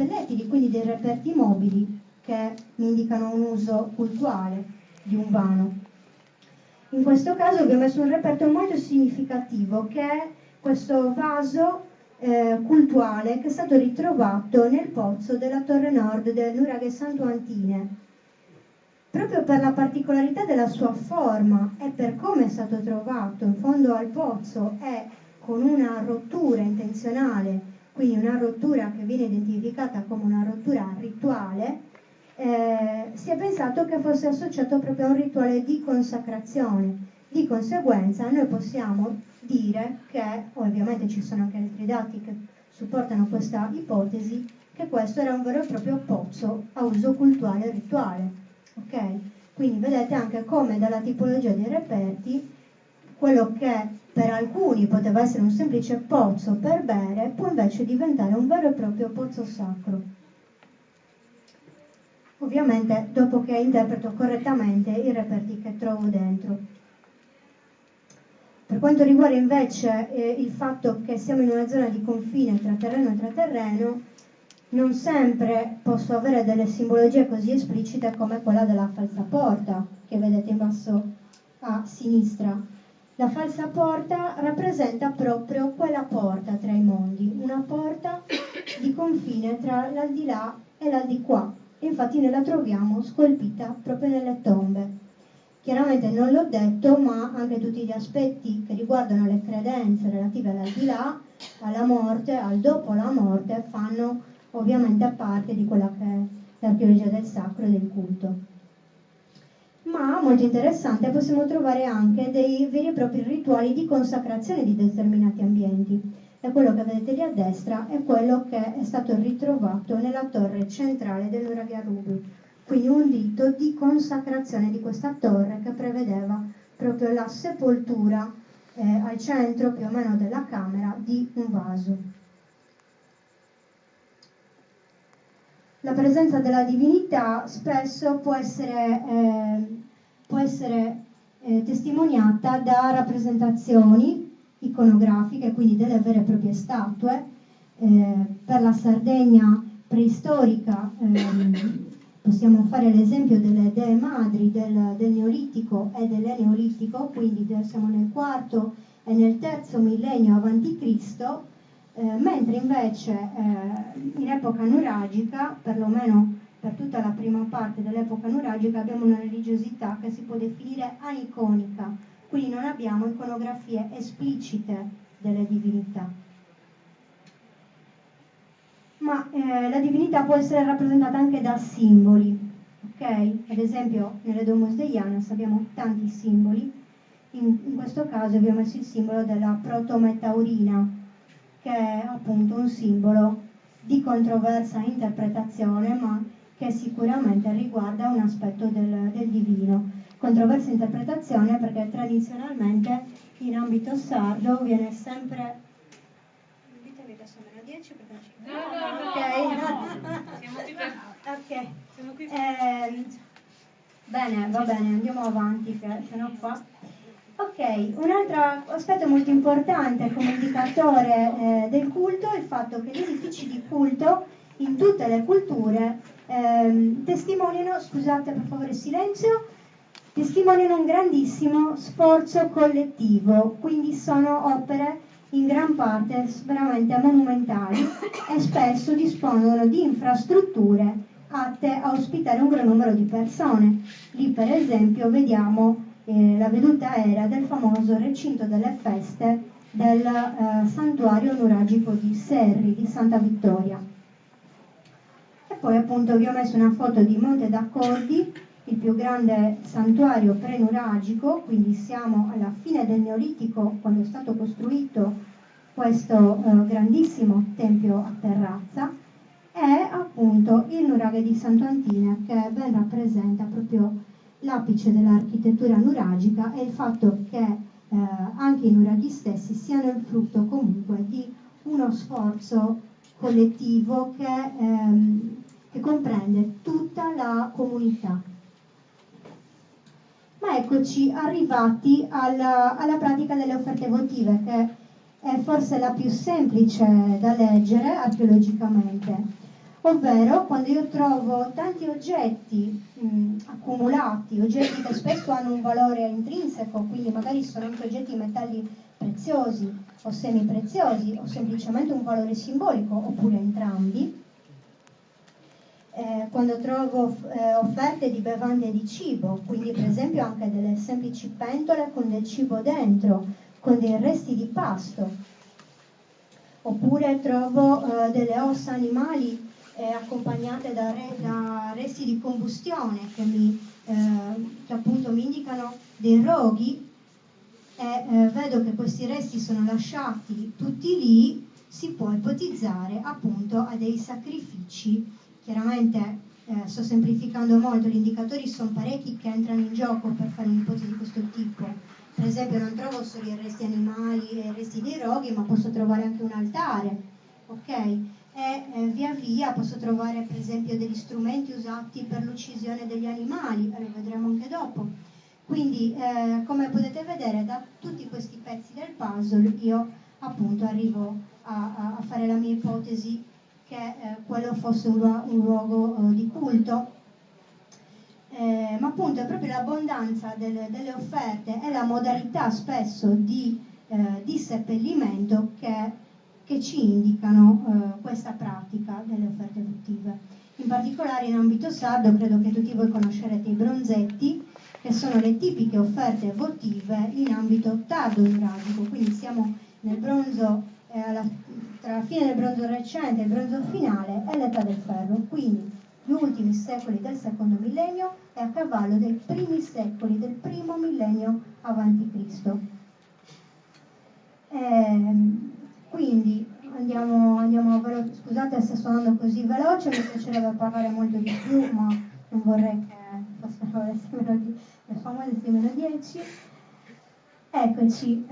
pelletili, quindi dei reperti mobili che indicano un uso cultuale di un vano. In questo caso vi ho messo un reperto molto significativo che è questo vaso cultuale che è stato ritrovato nel pozzo della torre nord del nuraghe Santuantine. Proprio per la particolarità della sua forma e per come è stato trovato in fondo al pozzo e con una rottura intenzionale, quindi una rottura che viene identificata come una rottura rituale, si è pensato che fosse associato proprio a un rituale di consacrazione. Di conseguenza noi possiamo dire che, ovviamente ci sono anche altri dati che supportano questa ipotesi, che questo era un vero e proprio pozzo a uso cultuale e rituale. Okay? Quindi vedete anche come dalla tipologia dei reperti quello che per alcuni poteva essere un semplice pozzo per bere può invece diventare un vero e proprio pozzo sacro. Ovviamente dopo che interpreto correttamente i reperti che trovo dentro. Per quanto riguarda invece il fatto che siamo in una zona di confine tra terreno e terreno, non sempre posso avere delle simbologie così esplicite come quella della falsa porta, che vedete in basso a sinistra. La falsa porta rappresenta proprio quella porta tra i mondi, una porta di confine tra l'aldilà e l'aldiquà. Infatti noi la troviamo scolpita proprio nelle tombe. Chiaramente non l'ho detto, ma anche tutti gli aspetti che riguardano le credenze relative all'aldilà, alla morte, al dopo la morte, fanno ovviamente parte di quella che è l'archeologia del sacro e del culto. Ma, molto interessante, possiamo trovare anche dei veri e propri rituali di consacrazione di determinati ambienti. E quello che vedete lì a destra è quello che è stato ritrovato nella torre centrale del nuraghe Arubu. Quindi un rito di consacrazione di questa torre che prevedeva proprio la sepoltura al centro più o meno della camera di un vaso. La presenza della divinità spesso può essere testimoniata da rappresentazioni iconografiche, quindi delle vere e proprie statue. Per la Sardegna preistorica possiamo fare l'esempio delle dee madri del Neolitico e dell'Eneolitico, quindi siamo nel IV e nel III millennio a.C., mentre invece in epoca nuragica, perlomeno per tutta la prima parte dell'epoca nuragica, abbiamo una religiosità che si può definire aniconica, quindi non abbiamo iconografie esplicite delle divinità. Ma la divinità può essere rappresentata anche da simboli, ok? Ad esempio nelle Domus Deianas abbiamo tanti simboli, in questo caso vi ho messo il simbolo della protometaurina, che è appunto un simbolo di controversa interpretazione, ma che sicuramente riguarda un aspetto del divino. Controversa interpretazione perché tradizionalmente in ambito sardo viene sempre... Ditemi che sono meno 10 perché non ci... No. Siamo qui per... Ok. Siamo qui per... Bene, va bene, andiamo avanti, che se no qua... Ok, un altro aspetto molto importante come indicatore del culto è il fatto che gli edifici di culto in tutte le culture testimoniano, scusate per favore silenzio, testimoniano un grandissimo sforzo collettivo, quindi sono opere in gran parte veramente monumentali e spesso dispongono di infrastrutture atte a ospitare un gran numero di persone. Lì per esempio vediamo la veduta aerea del famoso recinto delle feste del santuario nuragico di Serri, di Santa Vittoria. E poi appunto vi ho messo una foto di Monte d'Accordi, il più grande santuario prenuragico, quindi siamo alla fine del Neolitico quando è stato costruito questo grandissimo tempio a terrazza, e appunto il nuraghe di Santuantine, che ben rappresenta proprio l'apice dell'architettura nuragica e il fatto che anche i nuraghi stessi siano il frutto comunque di uno sforzo collettivo che comprende tutta la comunità. Ma eccoci arrivati alla pratica delle offerte votive, che è forse la più semplice da leggere archeologicamente. ovvero quando io trovo tanti oggetti accumulati, oggetti che spesso hanno un valore intrinseco, quindi magari sono anche oggetti di metalli preziosi o semipreziosi o semplicemente un valore simbolico oppure entrambi. Quando trovo offerte di bevande e di cibo, quindi per esempio anche delle semplici pentole con del cibo dentro, con dei resti di pasto, oppure trovo delle ossa animali accompagnate da resti di combustione che appunto mi indicano dei roghi, e vedo che questi resti sono lasciati tutti lì, si può ipotizzare appunto a dei sacrifici. Chiaramente sto semplificando molto, gli indicatori sono parecchi che entrano in gioco per fare un'ipotesi di questo tipo. Per esempio non trovo solo i resti animali e i resti dei roghi, ma posso trovare anche un altare, ok? E via via posso trovare per esempio degli strumenti usati per l'uccisione degli animali, e lo vedremo anche dopo. Quindi come potete vedere da tutti questi pezzi del puzzle io appunto arrivo a fare la mia ipotesi che quello fosse un luogo di culto. Ma appunto è proprio l'abbondanza delle offerte e la modalità spesso di seppellimento che ci indicano questa pratica delle offerte votive. In particolare in ambito sardo credo che tutti voi conoscerete i bronzetti, che sono le tipiche offerte votive in ambito tardo-nuragico, quindi siamo nel bronzo, tra la fine del bronzo recente e il bronzo finale e l'età del ferro, quindi gli ultimi secoli del secondo millennio e a cavallo dei primi secoli del primo millennio avanti Cristo. Quindi andiamo scusate se sto andando così veloce, mi piacerebbe parlare molto di più, ma non vorrei che le famose meno 10. Eccoci,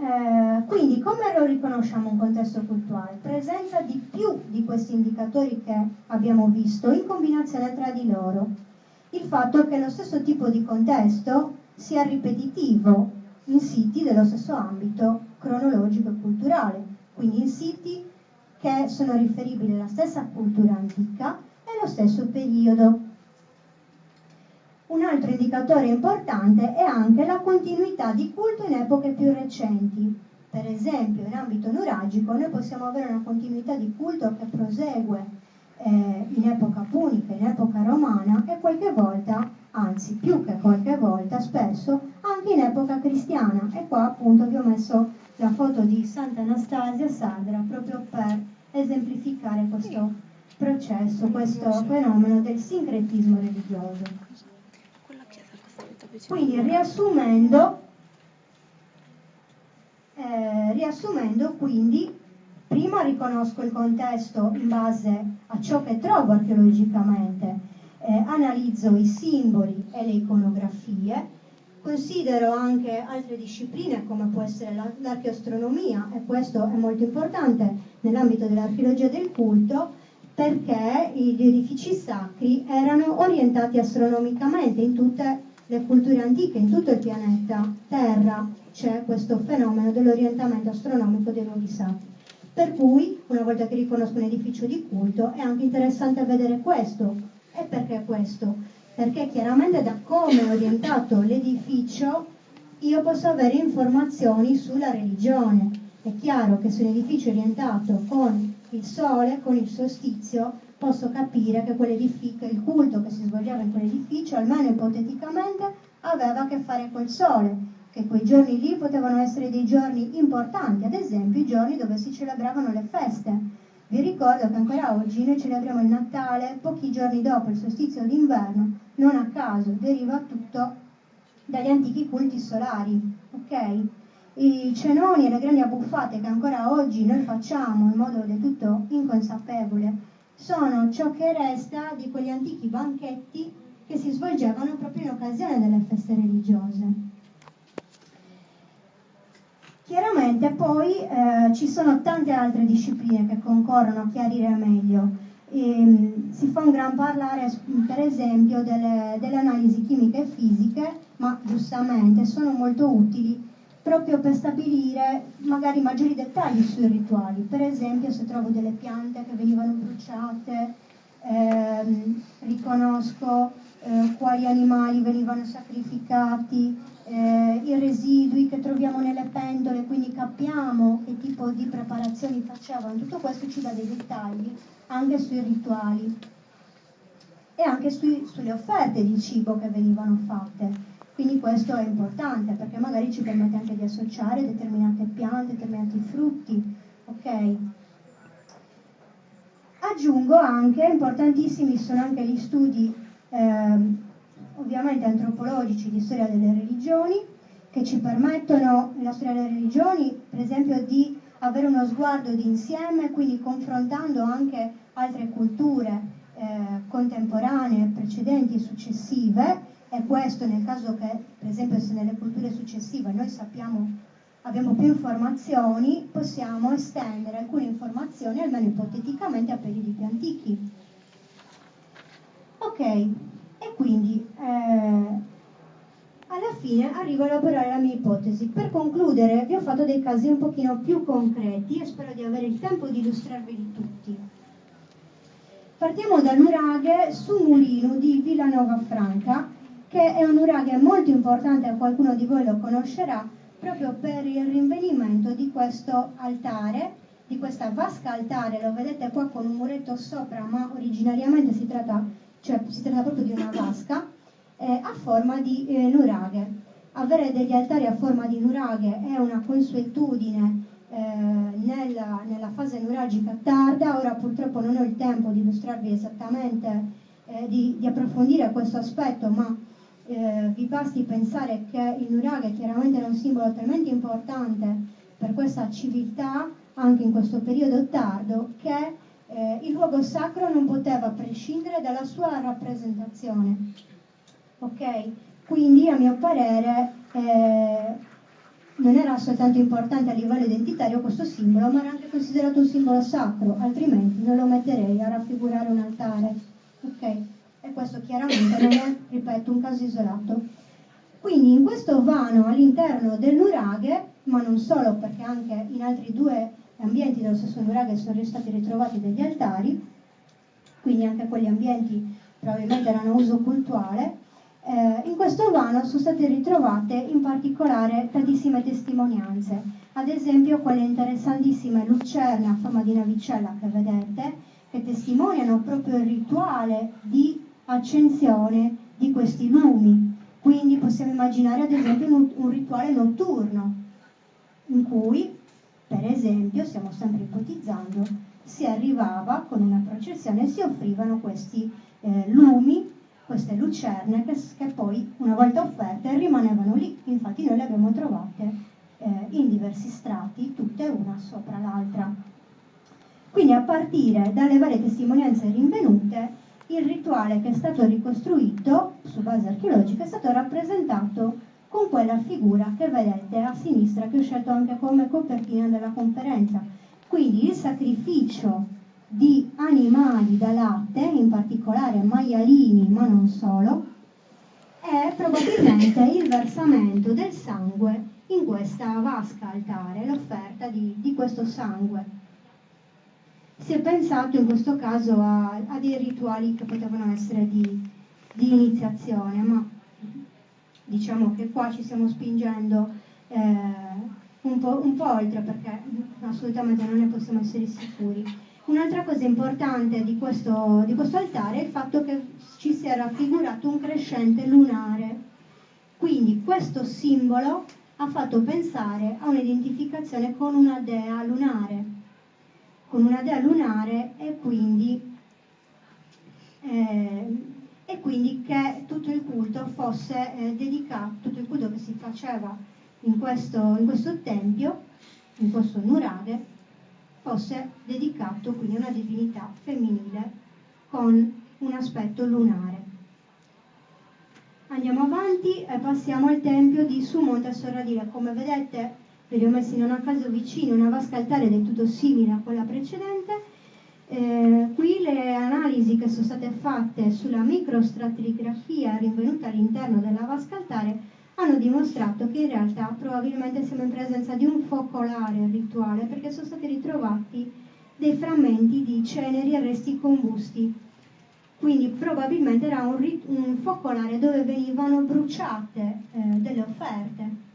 quindi come lo riconosciamo un contesto culturale? Presenza di più di questi indicatori che abbiamo visto in combinazione tra di loro. Il fatto che lo stesso tipo di contesto sia ripetitivo in siti dello stesso ambito cronologico e culturale, quindi in siti che sono riferibili alla stessa cultura antica e allo stesso periodo. Un altro indicatore importante è anche la continuità di culto in epoche più recenti. Per esempio, in ambito nuragico noi possiamo avere una continuità di culto che prosegue in epoca punica, in epoca romana e qualche volta, anzi più che qualche volta, spesso anche in epoca cristiana. E qua appunto vi ho messo la foto di Santa Anastasia Sadra proprio per esemplificare questo processo, questo fenomeno del sincretismo religioso. Quindi riassumendo quindi, prima riconosco il contesto in base a ciò che trovo archeologicamente, analizzo i simboli e le iconografie, considero anche altre discipline come può essere l'archeoastronomia, e questo è molto importante nell'ambito dell'archeologia del culto, perché gli edifici sacri erano orientati astronomicamente in tutte le culture antiche, in tutto il pianeta Terra c'è questo fenomeno dell'orientamento astronomico dei luoghi sacri. Per cui, una volta che riconosco un edificio di culto, è anche interessante vedere questo. E perché questo? Perché chiaramente da come è orientato l'edificio io posso avere informazioni sulla religione. È chiaro che se un edificio è orientato con il sole, con il solstizio, posso capire che il culto che si svolgeva in quell'edificio, almeno ipoteticamente, aveva a che fare col sole, che quei giorni lì potevano essere dei giorni importanti, ad esempio i giorni dove si celebravano le feste. Vi ricordo che ancora oggi noi celebriamo il Natale pochi giorni dopo il solstizio d'inverno, non a caso, deriva tutto dagli antichi culti solari, ok? I cenoni e le grandi abbuffate che ancora oggi noi facciamo in modo del tutto inconsapevole sono ciò che resta di quegli antichi banchetti che si svolgevano proprio in occasione delle feste religiose. Chiaramente poi ci sono tante altre discipline che concorrono a chiarire meglio. Si fa un gran parlare per esempio delle analisi chimiche e fisiche, ma giustamente sono molto utili proprio per stabilire magari maggiori dettagli sui rituali. Per esempio se trovo delle piante che venivano bruciate riconosco quali animali venivano sacrificati, i residui che troviamo nelle pentole, quindi capiamo che tipo di preparazioni facevano. Tutto questo ci dà dei dettagli anche sui rituali e anche sulle offerte di cibo che venivano fatte. Quindi questo è importante perché magari ci permette anche di associare determinate piante, determinati frutti, ok? Aggiungo anche, importantissimi sono anche gli studi ovviamente antropologici di storia delle religioni, che ci permettono, nella storia delle religioni, per esempio, di avere uno sguardo d'insieme, quindi confrontando anche altre culture contemporanee, precedenti e successive, e questo nel caso che, per esempio, se nelle culture successive noi abbiamo più informazioni, possiamo estendere alcune informazioni, almeno ipoteticamente, a periodi più antichi. Ok, e quindi alla fine arrivo a elaborare la mia ipotesi. Per concludere vi ho fatto dei casi un pochino più concreti e spero di avere il tempo di illustrarveli tutti. Partiamo dal nuraghe su Mulino di Villanova Franca, che è un nuraghe molto importante, qualcuno di voi lo conoscerà, proprio per il rinvenimento di questo altare, di questa vasca altare. Lo vedete qua con un muretto sopra, ma originariamente si tratta proprio di una vasca a forma di nuraghe. Avere degli altari a forma di nuraghe è una consuetudine nella fase nuragica tarda. Ora purtroppo non ho il tempo di illustrarvi esattamente, di approfondire questo aspetto, ma vi basti pensare che il nuraghe chiaramente era un simbolo talmente importante per questa civiltà, anche in questo periodo tardo, che il luogo sacro non poteva prescindere dalla sua rappresentazione. Ok? Quindi, a mio parere, non era soltanto importante a livello identitario questo simbolo, ma era anche considerato un simbolo sacro, altrimenti non lo metterei a raffigurare un altare. Ok? E questo chiaramente non è, ripeto, un caso isolato. Quindi in questo vano all'interno del nuraghe, ma non solo, perché anche in altri due ambienti dello stesso nuraghe sono stati ritrovati degli altari, quindi anche quegli ambienti probabilmente erano a uso cultuale. In questo vano sono state ritrovate in particolare tantissime testimonianze, ad esempio quelle interessantissime lucerne a forma di navicella che vedete, che testimoniano proprio il rituale di accensione di questi lumi. Quindi possiamo immaginare ad esempio un rituale notturno in cui, per esempio, stiamo sempre ipotizzando, si arrivava con una processione e si offrivano questi lumi, queste lucerne che poi, una volta offerte, rimanevano lì. Infatti noi le abbiamo trovate in diversi strati, tutte una sopra l'altra. Quindi a partire dalle varie testimonianze rinvenute, il rituale che è stato ricostruito su base archeologica è stato rappresentato con quella figura che vedete a sinistra, che ho scelto anche come copertina della conferenza. Quindi il sacrificio di animali da latte, in particolare maialini, ma non solo, è probabilmente il versamento del sangue in questa vasca altare, l'offerta di questo sangue. Si è pensato in questo caso a dei rituali che potevano essere di iniziazione, ma diciamo che qua ci stiamo spingendo un po' oltre, perché assolutamente non ne possiamo essere sicuri. Un'altra cosa importante di questo altare è il fatto che ci sia raffigurato un crescente lunare. Quindi questo simbolo ha fatto pensare a un'identificazione con una dea lunare. E quindi che tutto il culto fosse dedicato, tutto il culto che si faceva in questo tempio, in questo nuraghe, fosse dedicato quindi a una divinità femminile con un aspetto lunare. Andiamo avanti e passiamo al tempio di Sumonte Sorradile. Come vedete, ve li ho messi non a caso vicino, una vasca altare del tutto simile a quella precedente. Qui le analisi che sono state fatte sulla microstratigrafia rinvenuta all'interno della vasca altare hanno dimostrato che in realtà probabilmente siamo in presenza di un focolare rituale, perché sono stati ritrovati dei frammenti di ceneri e resti combusti quindi probabilmente era un focolare dove venivano bruciate delle offerte.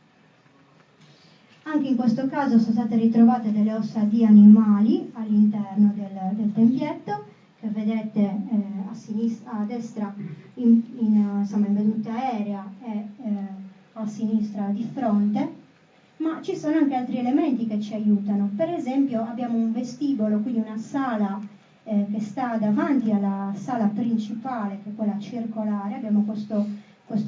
Anche in questo caso sono state ritrovate delle ossa di animali all'interno del tempietto, che vedete a destra insomma, in veduta aerea e a sinistra di fronte, ma ci sono anche altri elementi che ci aiutano. Per esempio abbiamo un vestibolo, quindi una sala che sta davanti alla sala principale, che è quella circolare. Abbiamo questo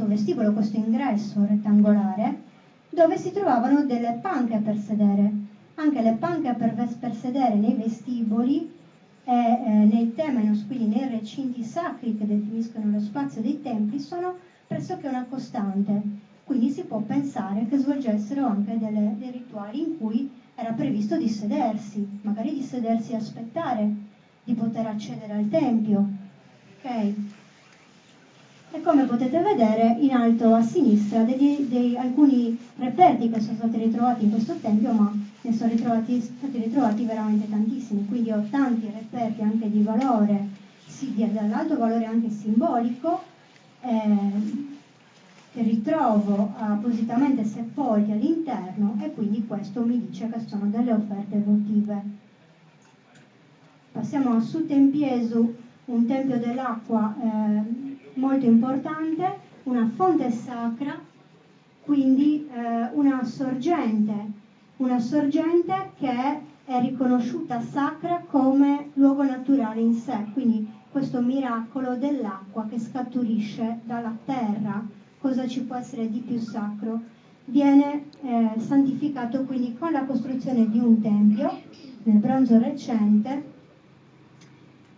vestibolo, questo ingresso rettangolare, dove si trovavano delle panche per sedere. Anche le panche per sedere nei vestiboli e nei temenos, quindi nei recinti sacri che definiscono lo spazio dei templi, sono pressoché una costante. Quindi si può pensare che svolgessero anche dei rituali in cui era previsto di sedersi, magari di sedersi e aspettare di poter accedere al tempio. Ok? E come potete vedere in alto a sinistra alcuni reperti che sono stati ritrovati in questo tempio, ma ne sono stati ritrovati veramente tantissimi, quindi ho tanti reperti anche di valore, dall'alto valore anche simbolico, che ritrovo appositamente sepolti all'interno, e quindi questo mi dice che sono delle offerte votive. Passiamo a Sutempiesu, un tempio dell'acqua molto importante, una fonte sacra, quindi una sorgente che è riconosciuta sacra come luogo naturale in sé, quindi questo miracolo dell'acqua che scaturisce dalla terra, cosa ci può essere di più sacro? Viene santificato quindi con la costruzione di un tempio nel bronzo recente,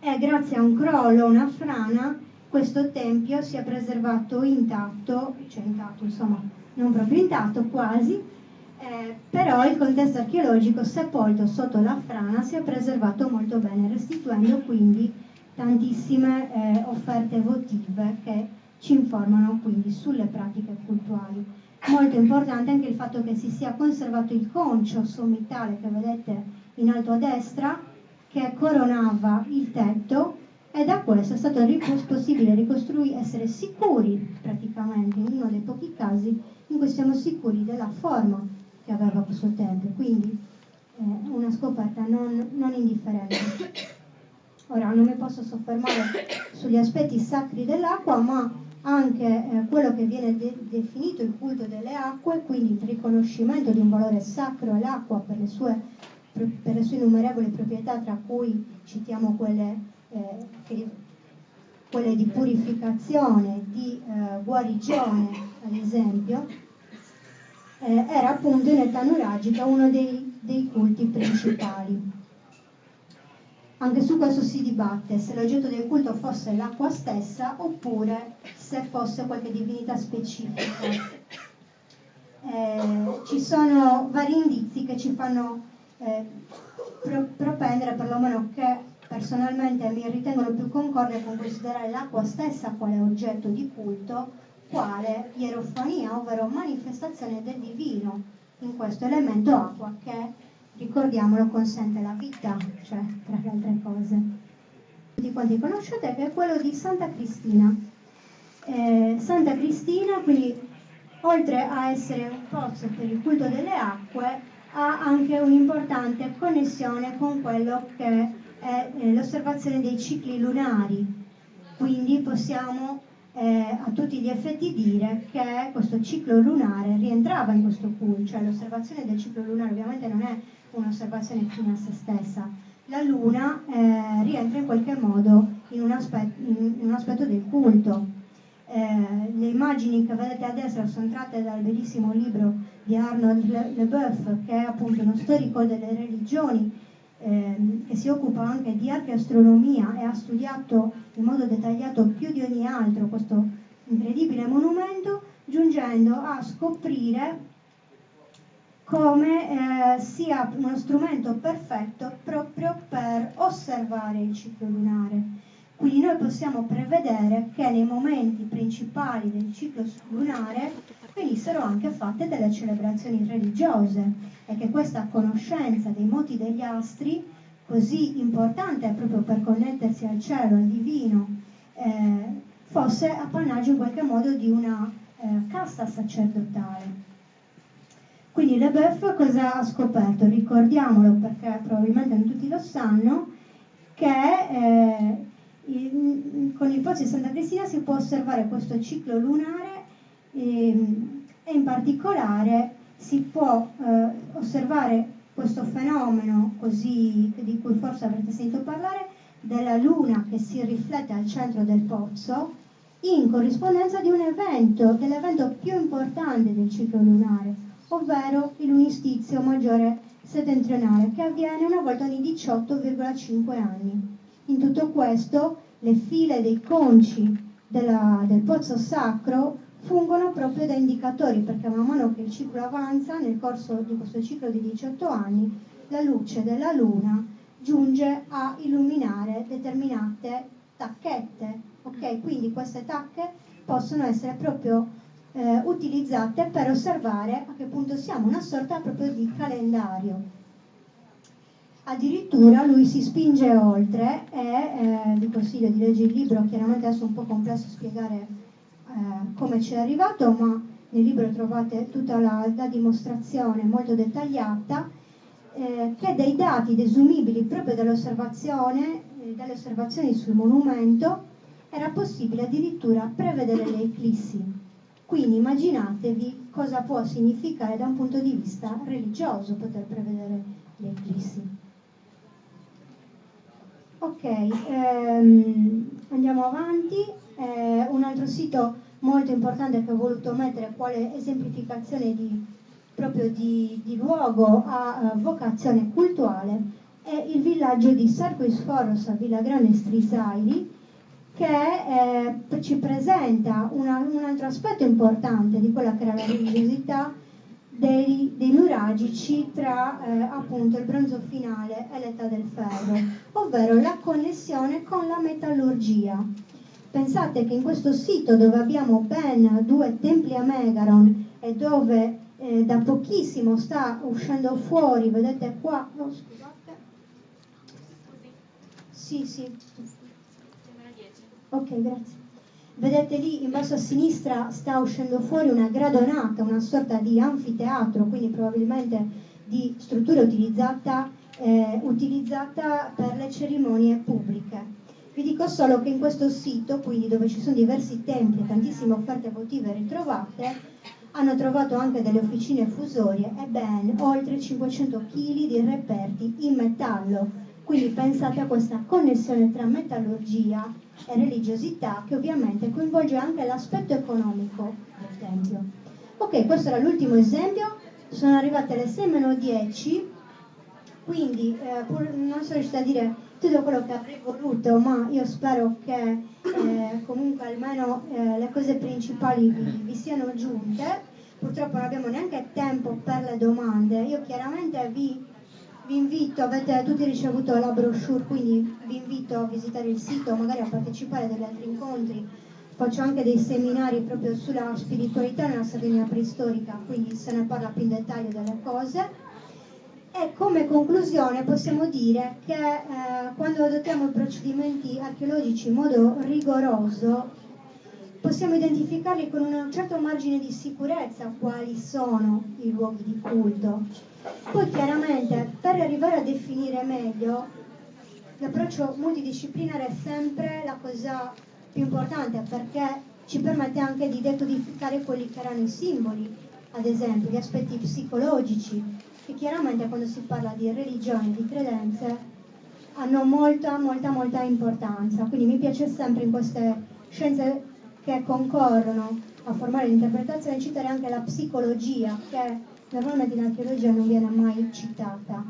e grazie a un crollo, una frana, questo tempio si è preservato intatto, cioè intatto, insomma, non proprio intatto, quasi, però il contesto archeologico sepolto sotto la frana si è preservato molto bene, restituendo quindi tantissime offerte votive che ci informano quindi sulle pratiche cultuali. Molto importante anche il fatto che si sia conservato il concio sommitale che vedete in alto a destra, che coronava il tetto, e da questo è stato possibile essere sicuri, praticamente in uno dei pochi casi in cui siamo sicuri della forma che aveva questo tempio, quindi una scoperta non indifferente. Ora non mi posso soffermare sugli aspetti sacri dell'acqua, ma anche quello che viene definito il culto delle acque, quindi il riconoscimento di un valore sacro all'acqua per le sue innumerevoli proprietà, tra cui citiamo quelle di purificazione, di guarigione, ad esempio, era appunto in età nuragica uno dei culti principali. Anche su questo si dibatte se l'oggetto del culto fosse l'acqua stessa oppure se fosse qualche divinità specifica. Ci sono vari indizi che ci fanno propendere, perlomeno che personalmente mi ritengono più concorde con considerare l'acqua stessa quale oggetto di culto, quale ierofania, ovvero manifestazione del divino in questo elemento acqua che, ricordiamolo, consente la vita, cioè tra le altre cose. Tutti quanti conoscete, che è quello di Santa Cristina. Santa Cristina, quindi, oltre a essere un pozzo per il culto delle acque, ha anche un'importante connessione con quello che è l'osservazione dei cicli lunari. Quindi possiamo a tutti gli effetti dire che questo ciclo lunare rientrava in questo culto, cioè l'osservazione del ciclo lunare ovviamente non è un'osservazione fine a se stessa. La luna rientra in qualche modo in un aspetto del culto. Le immagini che vedete a destra sono tratte dal bellissimo libro di Arnold Leboeuf, che è appunto uno storico delle religioni, che si occupa anche di archeastronomia e ha studiato in modo dettagliato più di ogni altro questo incredibile monumento, giungendo a scoprire come sia uno strumento perfetto proprio per osservare il ciclo lunare. Quindi noi possiamo prevedere che nei momenti principali del ciclo lunare venissero anche fatte delle celebrazioni religiose e che questa conoscenza dei moti degli astri, così importante proprio per connettersi al cielo, al divino, fosse appannaggio in qualche modo di una casta sacerdotale. Quindi Leboeuf cosa ha scoperto? Ricordiamolo perché probabilmente non tutti lo sanno, che con il pozzo di Santa Cristina si può osservare questo ciclo lunare e in particolare si può osservare questo fenomeno così, di cui forse avrete sentito parlare, della luna che si riflette al centro del pozzo in corrispondenza di un evento, dell'evento più importante del ciclo lunare, ovvero il lunistizio maggiore settentrionale, che avviene una volta ogni 18,5 anni. In tutto questo le file dei conci del pozzo sacro fungono proprio da indicatori, perché man mano che il ciclo avanza, nel corso di questo ciclo di 18 anni, la luce della luna giunge a illuminare determinate tacchette, ok? Quindi queste tacche possono essere proprio utilizzate per osservare a che punto siamo, una sorta proprio di calendario. Addirittura lui si spinge oltre e vi consiglio di leggere il libro, chiaramente adesso è un po' complesso spiegare come ci è arrivato, ma nel libro trovate tutta la dimostrazione molto dettagliata che dei dati desumibili proprio dalle osservazioni sul monumento era possibile addirittura prevedere le eclissi. Quindi immaginatevi cosa può significare da un punto di vista religioso poter prevedere le eclissi. Ok, andiamo avanti. Un altro sito molto importante che ho voluto mettere quale esemplificazione proprio di luogo a vocazione cultuale è il villaggio di Sarquis-Foros a Villagrane Strisaili, che ci presenta un altro aspetto importante di quella che era la religiosità dei nuragici tra appunto il bronzo finale e l'età del ferro, ovvero la connessione con la metallurgia. Pensate che in questo sito, dove abbiamo ben 2 templi a Megaron e dove da pochissimo sta uscendo fuori, vedete qua, no, scusate, sì, ok, grazie. Vedete lì in basso a sinistra sta uscendo fuori una gradonata, una sorta di anfiteatro, quindi probabilmente di struttura utilizzata per le cerimonie pubbliche. Vi dico solo che in questo sito, quindi dove ci sono diversi templi e tantissime offerte votive ritrovate, hanno trovato anche delle officine fusorie e ben oltre 500 kg di reperti in metallo. Quindi pensate a questa connessione tra metallurgia e religiosità, che ovviamente coinvolge anche l'aspetto economico del tempio. Ok, questo era l'ultimo esempio. Sono arrivate le 6:10, quindi non sono riuscita a dire tutto quello che avrei voluto, ma io spero che comunque almeno le cose principali vi siano giunte. Purtroppo non abbiamo neanche tempo per le domande. Io chiaramente vi invito, avete tutti ricevuto la brochure, quindi vi invito a visitare il sito, magari a partecipare a degli altri incontri. Faccio anche dei seminari proprio sulla spiritualità nella Sardegna preistorica, quindi se ne parla più in dettaglio delle cose. E come conclusione possiamo dire che quando adottiamo i procedimenti archeologici in modo rigoroso possiamo identificarli con un certo margine di sicurezza quali sono i luoghi di culto. Poi chiaramente per arrivare a definire meglio l'approccio multidisciplinare è sempre la cosa più importante, perché ci permette anche di decodificare quelli che erano i simboli, ad esempio gli aspetti psicologici, che chiaramente quando si parla di religione e di credenze hanno molta importanza. Quindi mi piace sempre in queste scienze che concorrono a formare l'interpretazione citare anche la psicologia, che normalmente in archeologia non viene mai citata.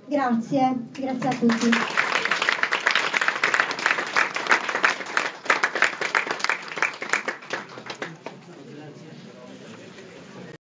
Grazie a tutti.